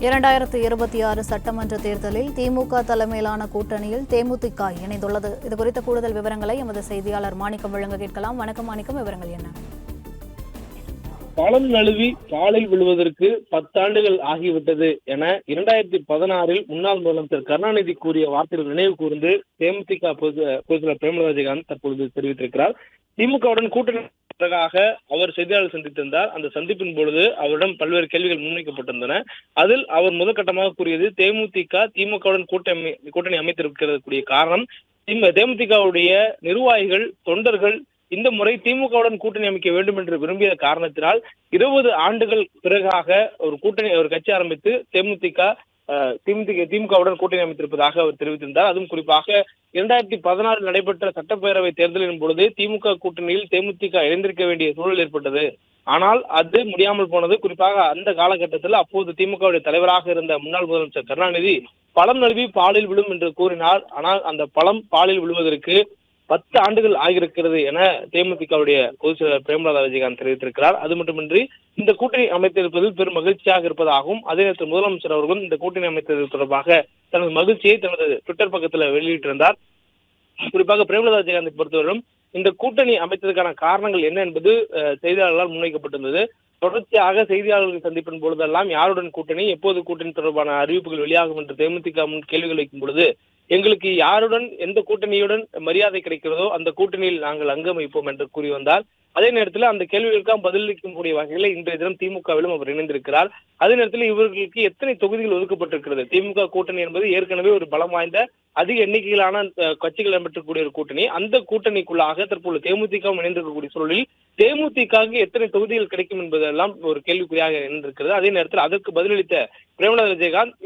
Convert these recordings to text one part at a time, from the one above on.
2026 சட்டமன்ற தேர்தலில் திமுக தலைமையிலான கூட்டணியில் தேமுதிக இணைந்துள்ளது. இதுகுறித்த கூடுதல் விவரங்களை எமது செய்தியாளர் மாணிக்கம் வழங்க கேட்கலாம். வணக்கம் மாணிக்கம், விவரங்கள் என்ன? பாலம் நழுவி பாலில் விழுவதற்கு 10 ஆண்டுகள் ஆகிவிட்டது என 2016 முன்னாள் முதலமைச்சர் கருணாநிதி கூறிய வார்த்தைகள் நினைவு கூர்ந்து தேமுதிக பொதுச்செயலாளர் பிரேமலதா விஜயகாந்த் தற்பொழுது தெரிவித்திருக்கிறார். திமுகவுடன் கூட்டணி அவர் செய்தியாளர் சந்தித்திருந்தார். அந்த சந்திப்பின் பொழுது அவரிடம் பல்வேறு கேள்விகள் முன்வைக்கப்பட்டிருந்தன. அதில் அவர் முதற்கட்டமாக கூறியது, திமுகவுடன் கூட்டணி அமைத்திருக்கிறதுக்குரிய காரணம் தேமுதிகவுடைய நிர்வாகிகள், தொண்டர்கள் இந்த முறை திமுகவுடன் கூட்டணி அமைக்க வேண்டும் என்று விரும்பிய காரணத்தினால் 20 ஆண்டுகள் பிறகாக ஒரு கட்சி ஆரம்பித்து திமுகவுடன் கூட்டணி அமைத்திருப்பதாக அவர் தெரிவித்திருந்தார். அதுவும் குறிப்பாக 2016 நடைபெற்ற சட்டப்பேரவை தேர்தலின் பொழுது திமுக கூட்டணியில் தேமுதிக இணைந்திருக்க வேண்டிய சூழல் ஏற்பட்டது. ஆனால் அது முடியாமல் போனது. குறிப்பாக அந்த காலகட்டத்தில் அப்போது திமுகவுடைய தலைவராக இருந்த முன்னாள் முதலமைச்சர் கருணாநிதி பழம் நழுவி பாலில் விழும் என்று கூறினார். ஆனால் அந்த பழம் பாலில் விழுவதற்கு 10 ஆண்டுகள் ஆகியிருக்கிறது என தேமுதிகவுடைய பொதுச் செயலாளர் பிரேமலதா விஜயகாந்த் தெரிவித்திருக்கிறார். அது மட்டுமின்றி இந்த கூட்டணி அமைத்திருப்பதில் பெரும் மகிழ்ச்சியாக இருப்பதாகவும், அதே நேரத்தில் முதலமைச்சர் அவர்களும் இந்த கூட்டணி அமைத்தது தொடர்பாக தனது மகிழ்ச்சியை தனது ட்விட்டர் பக்கத்தில் வெளியிட்டிருந்தார். குறிப்பாக பிரேமலதா விஜயகாந்தை பொறுத்தவரையும் இந்த கூட்டணி அமைத்ததற்கான காரணங்கள் என்ன என்பது செய்தியாளர்களால் முன்வைக்கப்பட்டிருந்தது. தொடர்ச்சியாக செய்தியாளர்கள் சந்திப்பின் பொழுதெல்லாம் யாருடன் கூட்டணி, எப்போது கூட்டணி தொடர்பான அறிவிப்புகள் வெளியாகும் என்று தேமுதிக முன் கேள்விகள் வைக்கும் பொழுது, எங்களுக்கு யாருடன் எந்த கூட்டணியுடன் மரியாதை கிடைக்கிறதோ அந்த கூட்டணியில் நாங்கள் அங்கம் வைப்போம் என்று கூறி வந்தார். அதே நேரத்தில் அந்த கேள்விகளுக்காக பதிலளிக்கக்கூடிய வகையில் இன்றைய தினம் திமுகவிலும் அவர் இணைந்திருக்கிறார். அதே நேரத்தில் இவர்களுக்கு எத்தனை தொகுதிகள் ஒதுக்கப்பட்டிருக்கிறது? திமுக கூட்டணி என்பது ஏற்கனவே ஒரு பலம் வாய்ந்த அதிக எண்ணிக்கையிலான கட்சிகள் இடம்பெற்றக்கூடிய ஒரு கூட்டணி. அந்த கூட்டணிக்குள்ளாக தற்போது தேமுதிகவும் இணைந்திருக்கக்கூடிய சூழலில் தேமுதிகவுக்கு எத்தனை தொகுதிகள் கிடைக்கும் என்பதெல்லாம் ஒரு கேள்விக்குறியாக இணைந்திருக்கிறது. அதே நேரத்தில் அதற்கு பதிலளித்த பிரேமலதா விஜயகாந்த்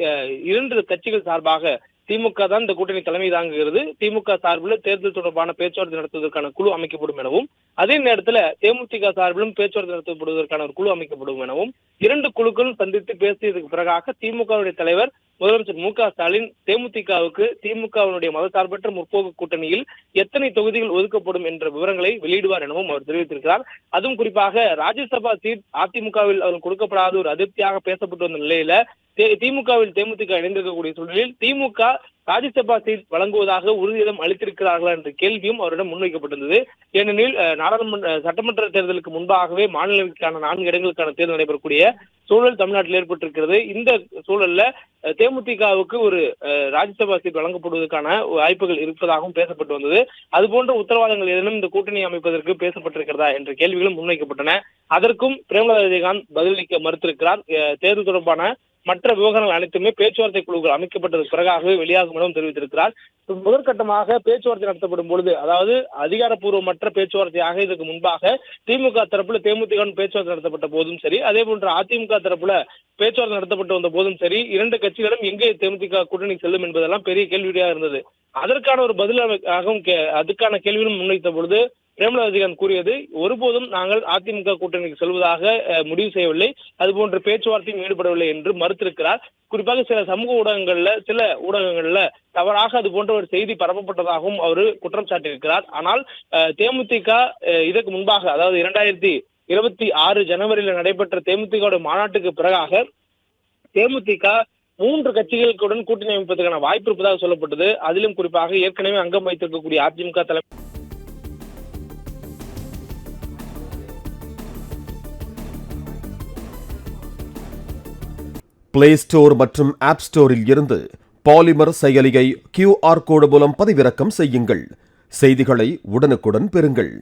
2 கட்சிகள் சார்பாக திமுக தான் இந்த கூட்டணி தலைமை தாங்குகிறது, திமுக சார்பில் தேர்தல் தொடர்பான பேச்சுவார்த்தை நடத்துவதற்கான குழு அமைக்கப்படும் எனவும், அதே நேரத்தில் தேமுதிக சார்பிலும் பேச்சுவார்த்தை நடத்தப்படுவதற்கான ஒரு குழு அமைக்கப்படும் எனவும் 2 குழுக்களும் சந்தித்து பேசியதற்கு பிறகாக திமுகவுடைய தலைவர் முதலமைச்சர் மு.க.ஸ்டாலின் தேமுதிகவுக்கு திமுகவினுடைய மதசார்பற்ற முற்போக்கு கூட்டணியில் எத்தனை தொகுதிகள் ஒதுக்கப்படும் என்ற விவரங்களை வெளியிடுவார் எனவும் அவர் தெரிவித்திருக்கிறார். அதுவும் குறிப்பாக ராஜ்யசபா சீட் அதிமுகவில் அவர் கொடுக்கப்படாத ஒரு அதிருப்தியாக பேசப்பட்டு வந்த நிலையில திமுகவில் தேமுதிக இணைந்திருக்கக்கூடிய சூழலில் திமுக ராஜ்யசபா சீட் வழங்குவதாக உறுதியிடம் அளித்திருக்கிறார்களா என்ற கேள்வியும் அவரிடம் முன்வைக்கப்பட்டிருந்தது. ஏனெனில் சட்டமன்ற தேர்தலுக்கு முன்பாகவே மாநிலங்களுக்கான 4 இடங்களுக்கான தேர்தல் நடைபெறக்கூடிய சூழல் தமிழ்நாட்டில் ஏற்பட்டிருக்கிறது. இந்த சூழல்ல தேமுதிகவுக்கு ஒரு ராஜ்யசபா சீட் வழங்கப்படுவதற்கான வாய்ப்புகள் இருப்பதாகவும் பேசப்பட்டு வந்தது. அதுபோன்ற உத்தரவாதங்கள் ஏதேனும் இந்த கூட்டணி அமைப்பதற்கு பேசப்பட்டிருக்கிறதா என்ற கேள்விகளும் முன்வைக்கப்பட்டன. அதற்கும் பிரேமலதா விஜயகாந்த் பதிலளிக்க மறுத்திருக்கிறார். தேர்தல் தொடர்பான மற்ற விவகாரங்கள் அனைத்துமே பேச்சுவார்த்தை குழுக்கள் அமைக்கப்பட்டதற்கு பிறகாகவே வெளியாகும் எனவும் தெரிவித்திருக்கிறார். முதற்கட்டமாக பேச்சுவார்த்தை நடத்தப்படும் பொழுது, அதாவது அதிகாரப்பூர்வமற்ற பேச்சுவார்த்தையாக இதற்கு முன்பாக திமுக தரப்புல தேமுதிக பேச்சுவார்த்தை நடத்தப்பட்ட போதும் சரி, அதே போன்று அதிமுக தரப்புல பேச்சுவார்த்தை நடத்தப்பட்டு வந்த போதும் சரி, 2 கட்சிகளும் எங்கே தேமுதிக கூட்டணி செல்லும் என்பதெல்லாம் பெரிய கேள்வியாக இருந்தது. அதற்கான ஒரு பதிலாகவும் அதுக்கான கேள்வியும் முன்வைத்த பொழுது பிரேமலதா விஜயகாந்த் கூறியது, ஒருபோதும் நாங்கள் அதிமுக கூட்டணிக்கு செல்வதாக முடிவு செய்யவில்லை, அதுபோன்ற பேச்சுவார்த்தையும் ஈடுபடவில்லை என்று மறுத்திருக்கிறார். குறிப்பாக சில ஊடகங்கள்ல தவறாக அது போன்ற ஒரு செய்தி பரப்பப்பட்டதாகவும் அவர் குற்றம் சாட்டியிருக்கிறார். ஆனால் தேமுதிக இதற்கு முன்பாக, அதாவது 2026 ஜனவரியில் நடைபெற்ற தேமுதிக மாநாட்டுக்கு பிறகாக தேமுதிக 3 கட்சிகளுடன் கூட்டணி அமைப்பதற்கான வாய்ப்பு இருப்பதாக சொல்லப்பட்டது. அதிலும் குறிப்பாக ஏற்கனவே அங்கம் வைத்திருக்கக்கூடிய அதிமுக தலைமை பிளே ஸ்டோர் மற்றும் ஆப் ஸ்டோரில் இருந்து பாலிமர் செயலியை QR கோடு மூலம் பதிவிறக்கம் செய்யுங்கள். செய்திகளை உடனுக்குடன் பெறுங்கள்.